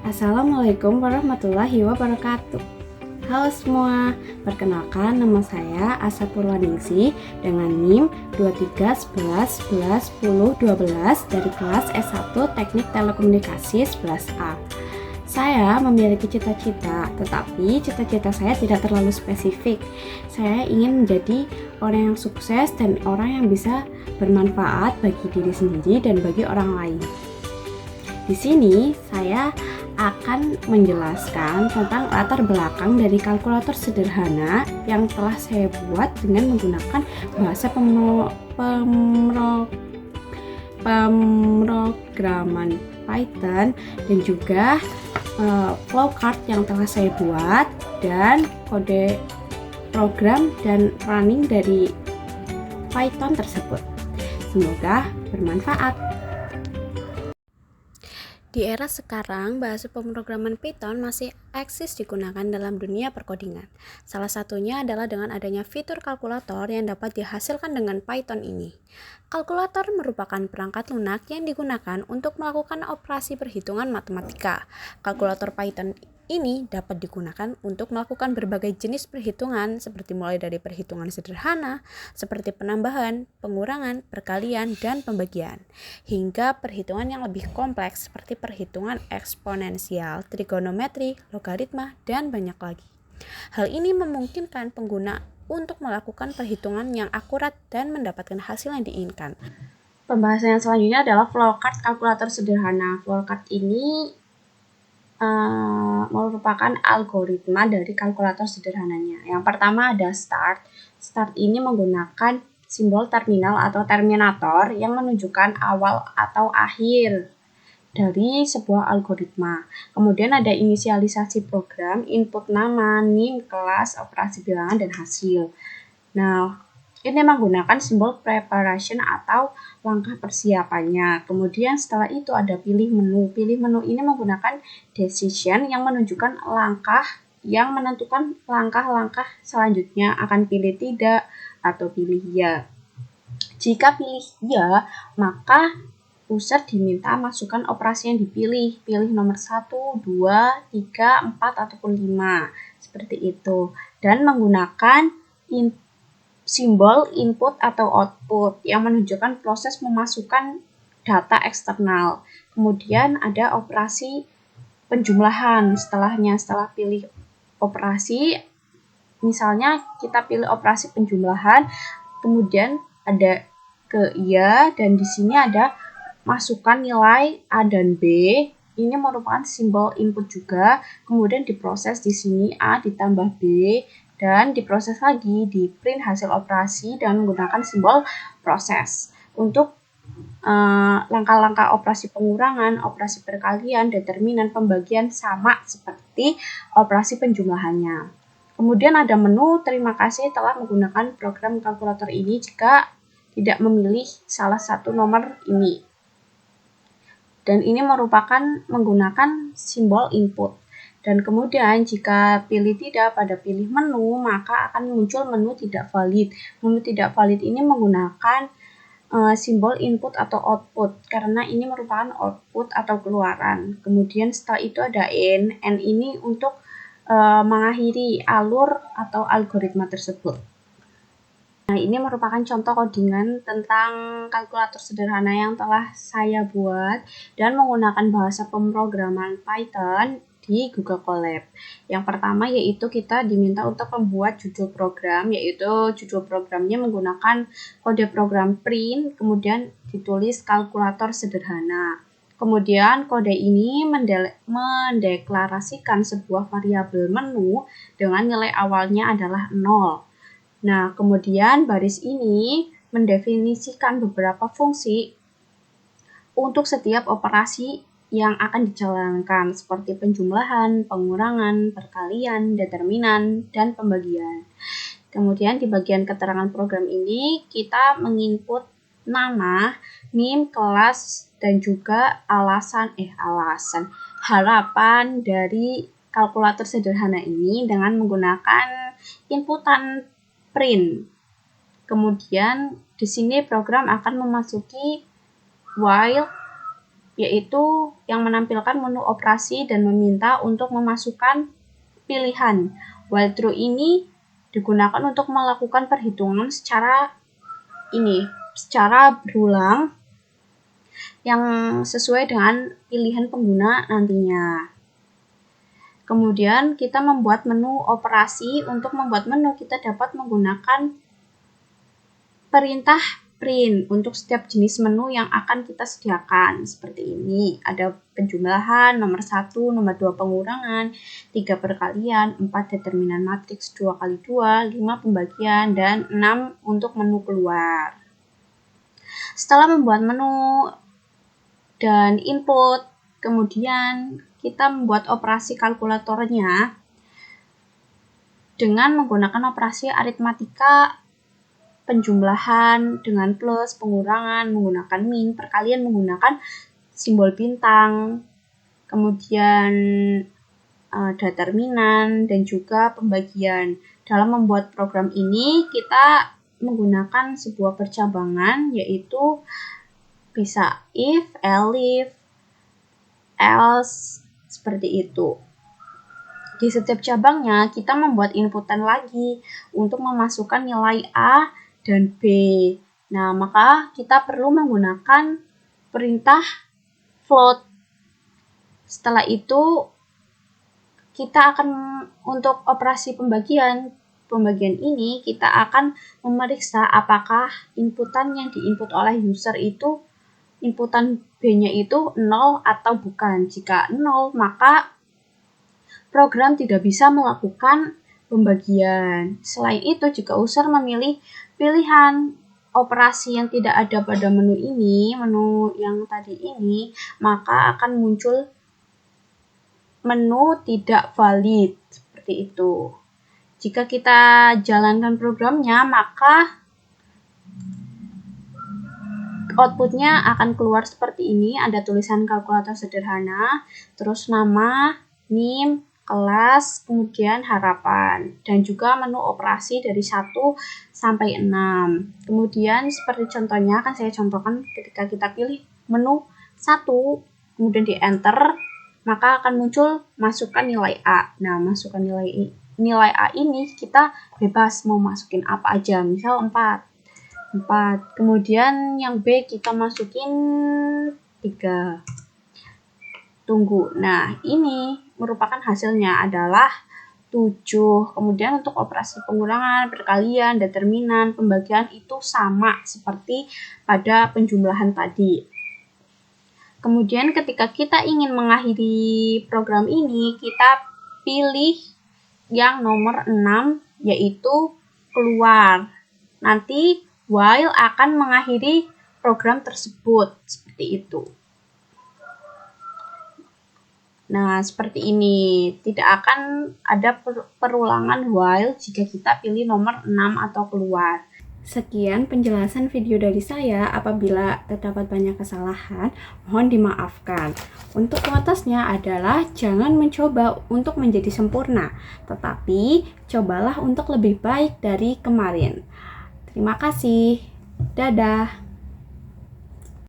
Assalamualaikum warahmatullahi wabarakatuh. Halo semua, perkenalkan nama saya Asa Purwaningsih dengan NIM 2311111012 dari kelas S1 Teknik Telekomunikasi 11A. Saya memiliki cita-cita, tetapi cita-cita saya tidak terlalu spesifik. Saya ingin menjadi orang yang sukses dan orang yang bisa bermanfaat bagi diri sendiri dan bagi orang lain. Di sini saya akan menjelaskan tentang latar belakang dari kalkulator sederhana yang telah saya buat dengan menggunakan bahasa pemrograman Python dan juga flowchart yang telah saya buat dan kode program dan running dari Python tersebut. Semoga bermanfaat. Di era sekarang, bahasa pemrograman Python masih eksis digunakan dalam dunia perkodingan. Salah satunya adalah dengan adanya fitur kalkulator yang dapat dihasilkan dengan Python ini. Kalkulator merupakan perangkat lunak yang digunakan untuk melakukan operasi perhitungan matematika. Kalkulator Python ini dapat digunakan untuk melakukan berbagai jenis perhitungan seperti mulai dari perhitungan sederhana seperti penambahan, pengurangan, perkalian, dan pembagian hingga perhitungan yang lebih kompleks seperti perhitungan eksponensial, trigonometri, logaritma, dan banyak lagi. Hal ini memungkinkan pengguna untuk melakukan perhitungan yang akurat dan mendapatkan hasil yang diinginkan. Pembahasan yang selanjutnya adalah flowchart kalkulator sederhana. Flowchart ini merupakan algoritma dari kalkulator sederhananya. Yang pertama ada start. Start ini menggunakan simbol terminal atau terminator yang menunjukkan awal atau akhir dari sebuah algoritma. Kemudian ada inisialisasi program, input nama, NIM, kelas, operasi bilangan, dan hasil. Nah, ini menggunakan simbol preparation atau langkah persiapannya. Kemudian setelah itu ada pilih menu. Pilih menu ini menggunakan decision yang menunjukkan langkah yang menentukan langkah-langkah selanjutnya akan pilih tidak atau pilih ya. Jika pilih ya, maka user diminta masukkan operasi yang dipilih. Pilih nomor 1, 2, 3, 4, ataupun 5. Seperti itu. Dan menggunakan simbol input atau output yang menunjukkan proses memasukkan data eksternal. Kemudian ada operasi penjumlahan setelahnya. Setelah pilih operasi, misalnya kita pilih operasi penjumlahan, kemudian ada ke ya, dan di sini ada masukkan nilai A dan B. Ini merupakan simbol input juga. Kemudian diproses di sini A ditambah B dan diproses lagi di print hasil operasi dengan menggunakan simbol proses. Untuk langkah-langkah operasi pengurangan, operasi perkalian, determinan, pembagian sama seperti operasi penjumlahannya. Kemudian ada menu, terima kasih telah menggunakan program kalkulator ini jika tidak memilih salah satu nomor ini. Dan ini merupakan menggunakan simbol input. Dan kemudian jika pilih tidak pada pilih menu, maka akan muncul menu tidak valid. Menu tidak valid ini menggunakan simbol input atau output, karena ini merupakan output atau keluaran. Kemudian setelah itu ada N ini untuk mengakhiri alur atau algoritma tersebut. Nah, ini merupakan contoh codingan tentang kalkulator sederhana yang telah saya buat dan menggunakan bahasa pemrograman Python di Google Colab. Yang pertama yaitu kita diminta untuk membuat judul program, yaitu judul programnya menggunakan kode program print, kemudian ditulis kalkulator sederhana. Kemudian kode ini mendeklarasikan sebuah variabel menu dengan nilai awalnya adalah 0. Nah, kemudian baris ini mendefinisikan beberapa fungsi untuk setiap operasi yang akan dijalankan seperti penjumlahan, pengurangan, perkalian, determinan, dan pembagian. Kemudian di bagian keterangan program ini kita menginput nama, NIM, kelas, dan juga harapan dari kalkulator sederhana ini dengan menggunakan inputan print. Kemudian di sini program akan memasuki while yaitu yang menampilkan menu operasi dan meminta untuk memasukkan pilihan. While true ini digunakan untuk melakukan perhitungan secara berulang yang sesuai dengan pilihan pengguna nantinya. Kemudian kita membuat menu operasi. Untuk membuat menu kita dapat menggunakan perintah print untuk setiap jenis menu yang akan kita sediakan. Seperti ini, ada penjumlahan, nomor 1, nomor 2 pengurangan, 3 perkalian, 4 determinan matriks 2 kali 2, 5 pembagian, dan 6 untuk menu keluar. Setelah membuat menu dan input, kemudian kita membuat operasi kalkulatornya dengan menggunakan operasi aritmatika, penjumlahan dengan plus, pengurangan menggunakan min, perkalian menggunakan simbol bintang, kemudian determinan, dan juga pembagian. Dalam membuat program ini, kita menggunakan sebuah percabangan, yaitu bisa if, else, seperti itu. Di setiap cabangnya, kita membuat inputan lagi untuk memasukkan nilai A dan B. Nah, maka kita perlu menggunakan perintah float. Setelah itu, kita akan untuk operasi pembagian ini kita akan memeriksa apakah inputan yang diinput oleh user itu inputan B-nya itu 0 atau bukan. Jika 0, maka program tidak bisa melakukan pembagian. Selain itu, jika user memilih pilihan operasi yang tidak ada pada menu yang tadi ini, maka akan muncul menu tidak valid, seperti itu. Jika kita jalankan programnya, maka outputnya akan keluar seperti ini. Ada tulisan kalkulator sederhana, terus nama, NIM, kelas, kemudian harapan, dan juga menu operasi dari 1 sampai 6. Kemudian seperti contohnya akan saya contohkan ketika kita pilih menu 1, kemudian di enter, maka akan muncul masukkan nilai A. Nah, masukkan nilai A ini kita bebas mau masukin apa aja, misal 4. Kemudian yang B kita masukin 3. Tunggu. Nah, ini merupakan hasilnya adalah 7. Kemudian untuk operasi pengurangan, perkalian, determinan, pembagian itu sama seperti pada penjumlahan tadi. Kemudian ketika kita ingin mengakhiri program ini, kita pilih yang nomor 6, yaitu keluar. Nanti while akan mengakhiri program tersebut, seperti itu. Nah, seperti ini. Tidak akan ada perulangan while jika kita pilih nomor 6 atau keluar. Sekian penjelasan video dari saya. Apabila terdapat banyak kesalahan, mohon dimaafkan. Untuk kualitasnya adalah jangan mencoba untuk menjadi sempurna, tetapi cobalah untuk lebih baik dari kemarin. Terima kasih. Dadah.